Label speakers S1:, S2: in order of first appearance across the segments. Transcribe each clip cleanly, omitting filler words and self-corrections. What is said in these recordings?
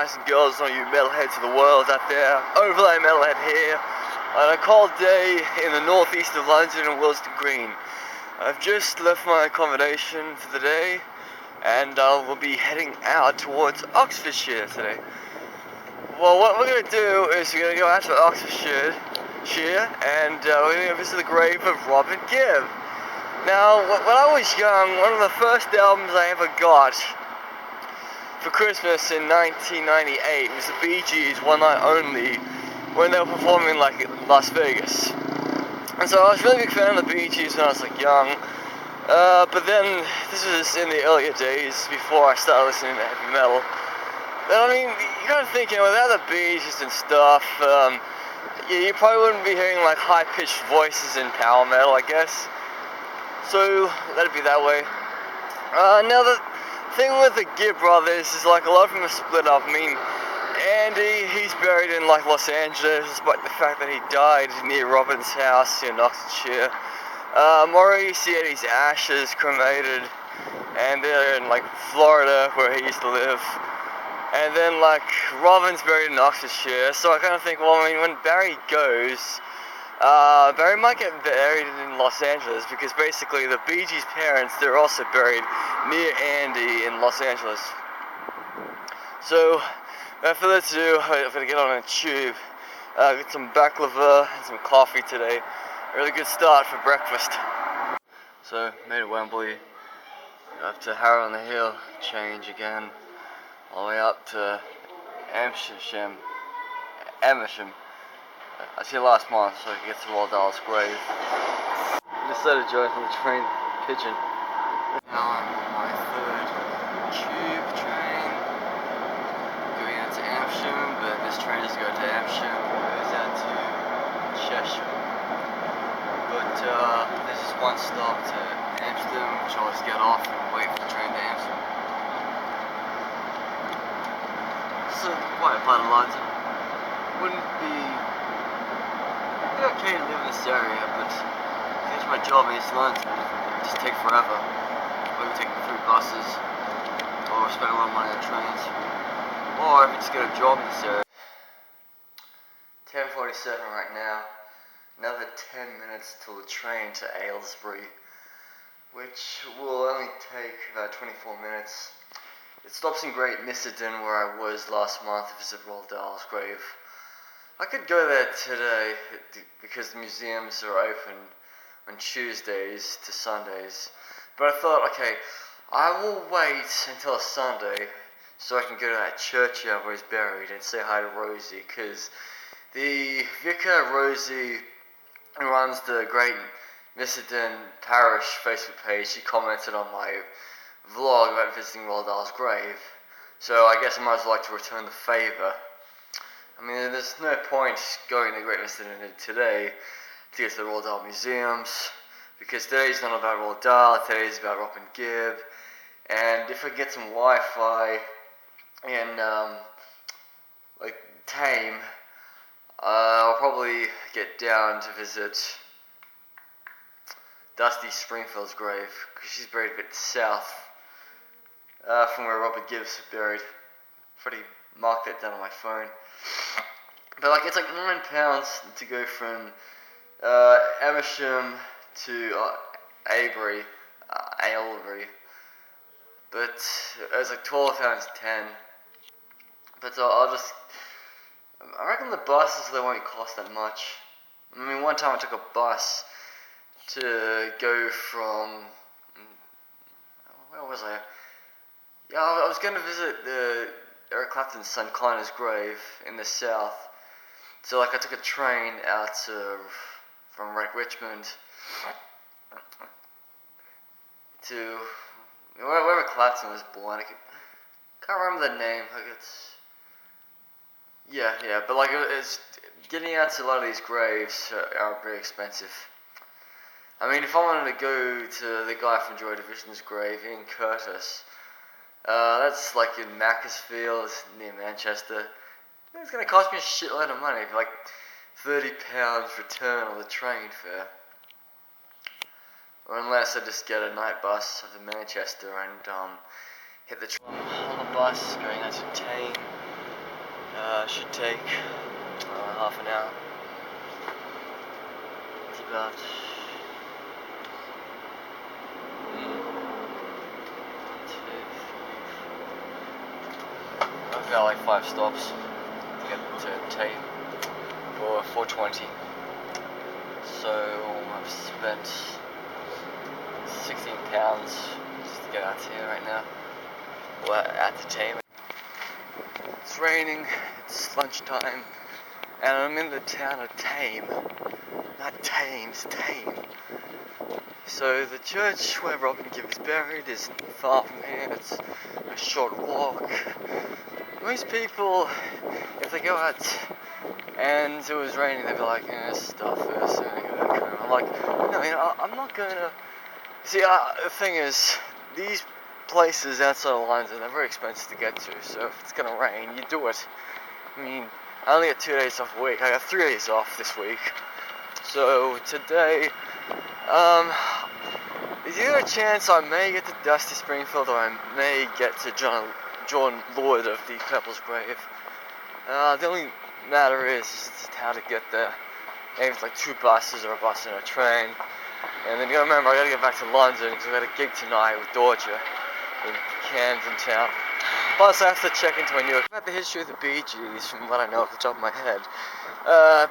S1: guys and girls, all you metalheads of the world out there. Overlay Metalhead here on a cold day in the northeast of London in Willesden Green. I've just left my accommodation for the day and we'll be heading out towards Oxfordshire today. Well, what we're going to do is we're going to go out to Oxfordshire and we're going to visit the grave of Robin Gibb. Now, when I was young, one of the first albums I ever got for Christmas in 1998 was the Bee Gees' One Night Only, when they were performing like in Las Vegas. And so I was a really big fan of the Bee Gees when I was like young, but then this was in the earlier days before I started listening to heavy metal. And I mean, you kind of think, you know, without the Bee Gees and stuff, you probably wouldn't be hearing like high-pitched voices in power metal, I guess. So let it be that way. Now the thing with the Gibb brothers is like a lot of them are split up. I mean, Andy, he's buried in like Los Angeles, despite the fact that he died near Robin's house in Oxfordshire. Maurice, he had his ashes cremated, and they're in like Florida where he used to live. And then like Robin's buried in Oxfordshire, so I kind of think, well, I mean, when Barry goes, Barry might get buried in Los Angeles, because basically the Bee Gees' parents, they're also buried near Andy in Los Angeles. So, without further ado, I'm going to get on a tube, get some baklava and some coffee today. A really good start for breakfast. So, made it Wembley, up to Harrow on the Hill, change again, all the way up to Amersham. I was here last month so I could get to Roald Dahl's grave. I just started joy from the train pigeon. Now I'm on my third tube train going out to Amersham, but this train doesn't go to Amersham, it goes out to Cheshire. But there's just one stop to Amsterdam, which I'll just get off and wait for the train to Amsterdam. This is quite a part of London. Wouldn't be okay to live in this area, but to get to my job in East London, it'd just take forever. Maybe taking 3 buses, or spend a lot of money on trains, or if you just get a job in this area. 10:47 right now. Another 10 minutes till the train to Aylesbury, which will only take about 24 minutes. It stops in Great Missenden, where I was last month to visit Roald Dahl's grave. I could go there today because the museums are open on Tuesdays to Sundays, but I thought, okay, I will wait until Sunday so I can go to that churchyard where he's buried and say hi to Rosie, because the vicar Rosie, who runs the Great Missenden Parish Facebook page, she commented on my vlog about visiting Roald Dahl's grave, so I guess I might as well like to return the favour. I mean, there's no point going to Great Missenden today to get to the Roald Dahl museums, because today's not about Roald Dahl, today's about Robin Gibb, and if I get some Wi-Fi in, like, Thame, I'll probably get down to visit Dusty Springfield's grave, because she's buried a bit south from where Robin Gibb's buried. I've already marked that down on my phone. But like, it's like £9 to go from Amersham to Aylesbury, but it's like £12.10. But I reckon the buses, they won't cost that much. I mean, one time I took a bus to go from, where was I? Yeah, I was going to visit Eric Clapton's son Connor's grave in the south. So like, I took a train out from Richmond to wherever Clapton was born. I can't remember the name. Like, it's yeah, but like, it's getting out to a lot of these graves are very expensive. I mean, if I wanted to go to the guy from Joy Division's grave, Ian Curtis, that's like in Macclesfield, near Manchester. It's going to cost me a shitload of money, like £30 return on the train fare. Or unless I just get a night bus to Manchester and hit the train on the bus going out to Thame, should take half an hour. It's about I've got like 5 stops to get to Thame for 4:20. So I've spent £16 just to get out here right now. Well, at the Thame. It's raining, it's lunchtime, and I'm in the town of Thame. Not Thames, Thame. So the church where Robin Gibb is buried isn't far from here. It's a short walk. Most people, if they go out and it was raining, they'd be like, stuff this, and go back home. I'm like, no, I'm not gonna. See, the thing is, these places outside of London are very expensive to get to, so if it's gonna rain, you do it. I mean, I only get 2 days off a week. I got 3 days off this week. So today, there's either a chance I may get to Dusty Springfield or I may get to John Lord of the Purple's grave. The only matter is just how to get there. Maybe it's like 2 buses or a bus and a train. And then you gotta remember, I gotta get back to London because I got a gig tonight with Dorja in Camden Town. Plus, I have to check into my new about the history of the Bee Gees from what I know off the top of my head.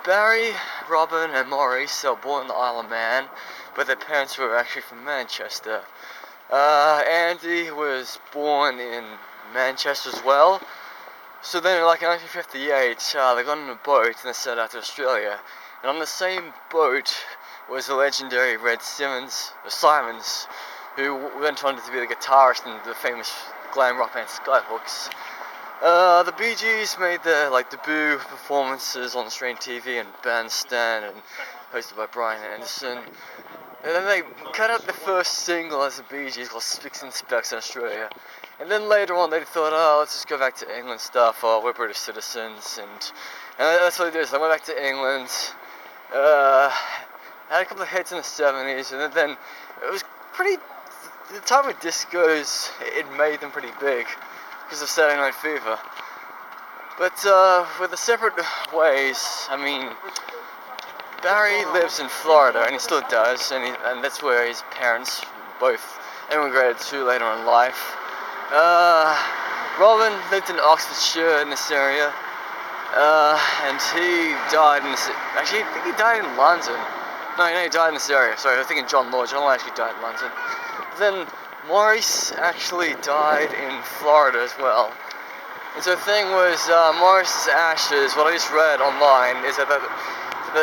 S1: Barry, Robin, and Maurice were born in the Isle of Man, but their parents were actually from Manchester. Andy was born in Manchester as well. So then, like in 1958, they got on a boat and they set out to Australia. And on the same boat was the legendary Red Simons, who went on to be the guitarist in the famous glam rock band Skyhooks. The Bee Gees made their debut performances on Australian TV and Bandstand, and hosted by Brian Anderson. And then they cut out the first single as the Bee Gees called Spicks and Specks in Australia. And then later on they thought, let's just go back to England stuff, we're British citizens, and that's what they did. So they went back to England, had a couple of hits in the 70s, and then it was pretty, the time of discos, it made them pretty big, because of Saturday Night Fever. But with the separate ways, I mean, Barry lives in Florida, and he still does, and that's where his parents both immigrated to later in life. Robin lived in Oxfordshire in this area, and he died in this, actually I think he died in London. No, he died in this area, sorry, I was thinking John Lord actually died in London. Then Maurice actually died in Florida as well. And so the thing was, Maurice's ashes, what I just read online, is that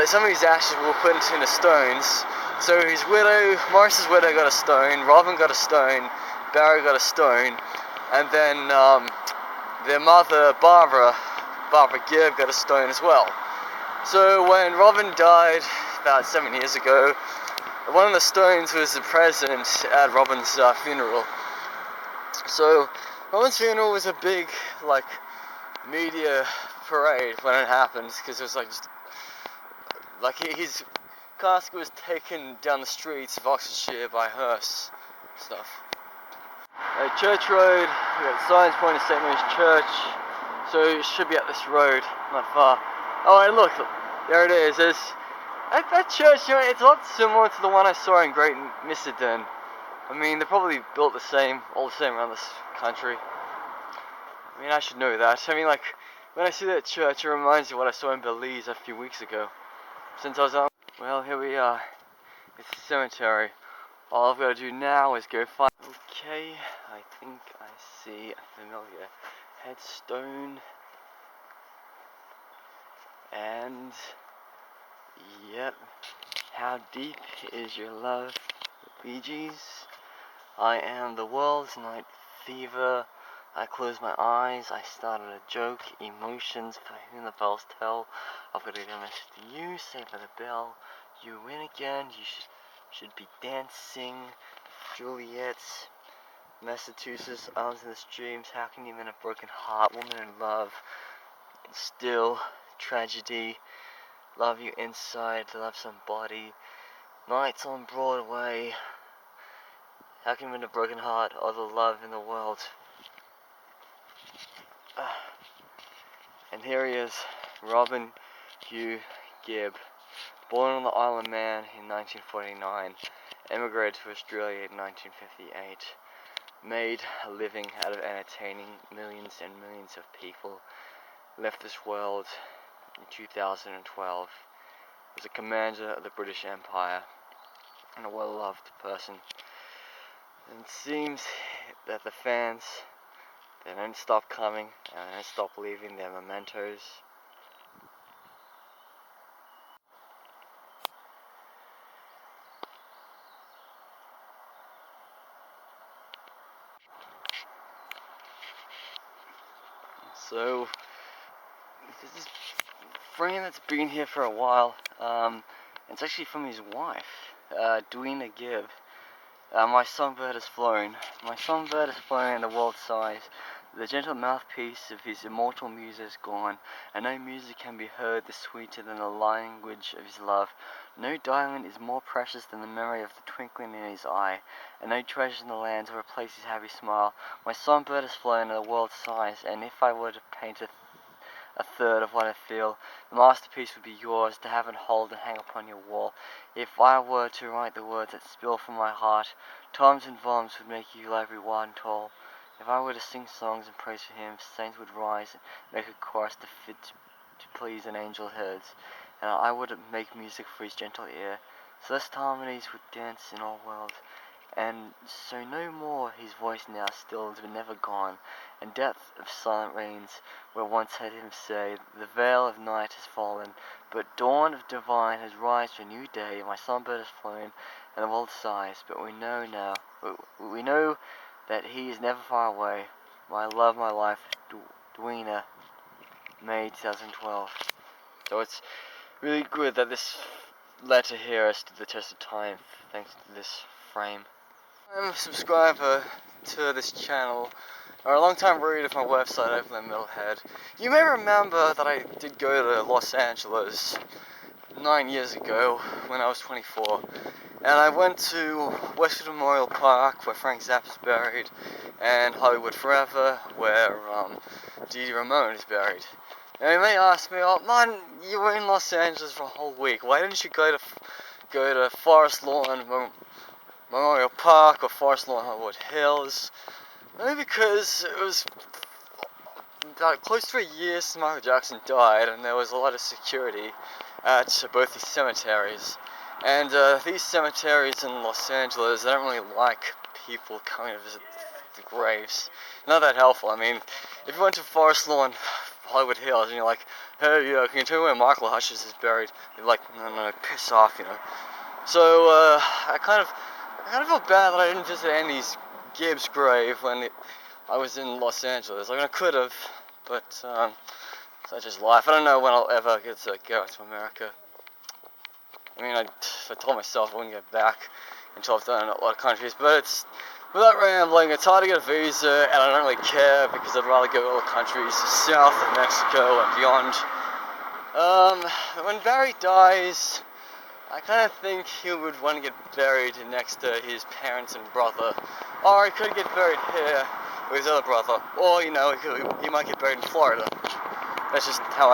S1: some of his ashes were put into stones. So his widow, Maurice's widow got a stone, Robin got a stone, Barry got a stone, and then their mother, Barbara Gibb, got a stone as well. So when Robin died about 7 years ago, one of the stones was present at Robin's funeral. So Robin's funeral was a big media parade when it happened, because it was his casket was taken down the streets of Oxfordshire by hearse stuff. Church Road, we got signs pointing to St. Mary's Church, so it should be up this road, not far. Oh, and look, there it is. There's that church, it's a lot similar to the one I saw in Great Missenden. I mean, they're probably built all the same around this country. I mean, I should know that. I mean, when I see that church, it reminds me of what I saw in Belize a few weeks ago. Since I was on, well, here we are. It's a cemetery. All I've got to do now is go find. Okay, I think I see a familiar headstone. And yep, how deep is your love, the Bee Gees? I am the world's night fever. I close my eyes, I started a joke, emotions, for whom the bells tell. I've got to get a message to you, say by the bell. You win again, you should be dancing. Juliet, Massachusetts, arms in the streams. How can you win a broken heart, woman in love? Still, tragedy. Love you inside, love somebody. Nights on Broadway. How can you win a broken heart, all the love in the world? And And here he is, Robin Gibb, born on the Isle of Man in 1949, emigrated to Australia in 1958, made a living out of entertaining millions and millions of people, left this world in 2012, was a commander of the British Empire, and a well-loved person. And it seems that the fans, they don't stop coming, and they don't stop leaving their mementos. So, this is a frame that's been here for a while. It's actually from his wife, Gibb. My songbird has flown. My songbird has flown in the world's size. The gentle mouthpiece of his immortal muse is gone, and no music can be heard the sweeter than the language of his love. No diamond is more precious than the memory of the twinkling in his eye, and no treasure in the land to replace his happy smile. My songbird has flown in the world's size, and if I were to paint a third of what I feel, the masterpiece would be yours to have and hold and hang upon your wall. If I were to write the words that spill from my heart, toms and bombs would make you every one tall. If I were to sing songs and praise for him, saints would rise and make a chorus to please an angel herds, and I would make music for his gentle ear. Celestial harmonies would dance in all worlds, and so no more his voice now stilled but never gone, and depth of silent reigns where once heard him say, the veil of night has fallen, but dawn of divine has rise for a new day. My songbird has flown, and the world sighs, but we know now, we know that he is never far away. My love, my life, Dweena, May 2012. So it's really good that this letter here has stood the test of time, thanks to this frame. I'm a subscriber to this channel, or a long-time reader of my website, Metalhead. You may remember that I did go to Los Angeles 9 years ago when I was 24. And I went to Westwood Memorial Park, where Frank Zappa is buried, and Hollywood Forever, where Dee Dee Ramone is buried. And you may ask me, oh man, you were in Los Angeles for a whole week. Why didn't you go to Forest Lawn Memorial Park or Forest Lawn Hollywood Hills? Maybe because it was about close to a year since Michael Jackson died, and there was a lot of security at both these cemeteries. And these cemeteries in Los Angeles, they don't really like people coming to visit the graves. Not that helpful. I mean, if you went to Forest Lawn, Hollywood Hills, and you're like, hey, can you tell me where Michael Hutchins is buried? You're like, no, piss off, you know. So, I kind of felt bad that I didn't visit Andy's Gibb's grave when I was in Los Angeles. I mean, I could have, but such is life. I don't know when I'll ever get to go to America. I mean, I told myself I wouldn't get back until I've done a lot of countries, but it's, without rambling, it's hard to get a visa, and I don't really care, because I'd rather go to all the countries south of Mexico and beyond. When Barry dies, I kind of think he would want to get buried next to his parents and brother, or he could get buried here with his other brother, or, he might get buried in Florida. That's just how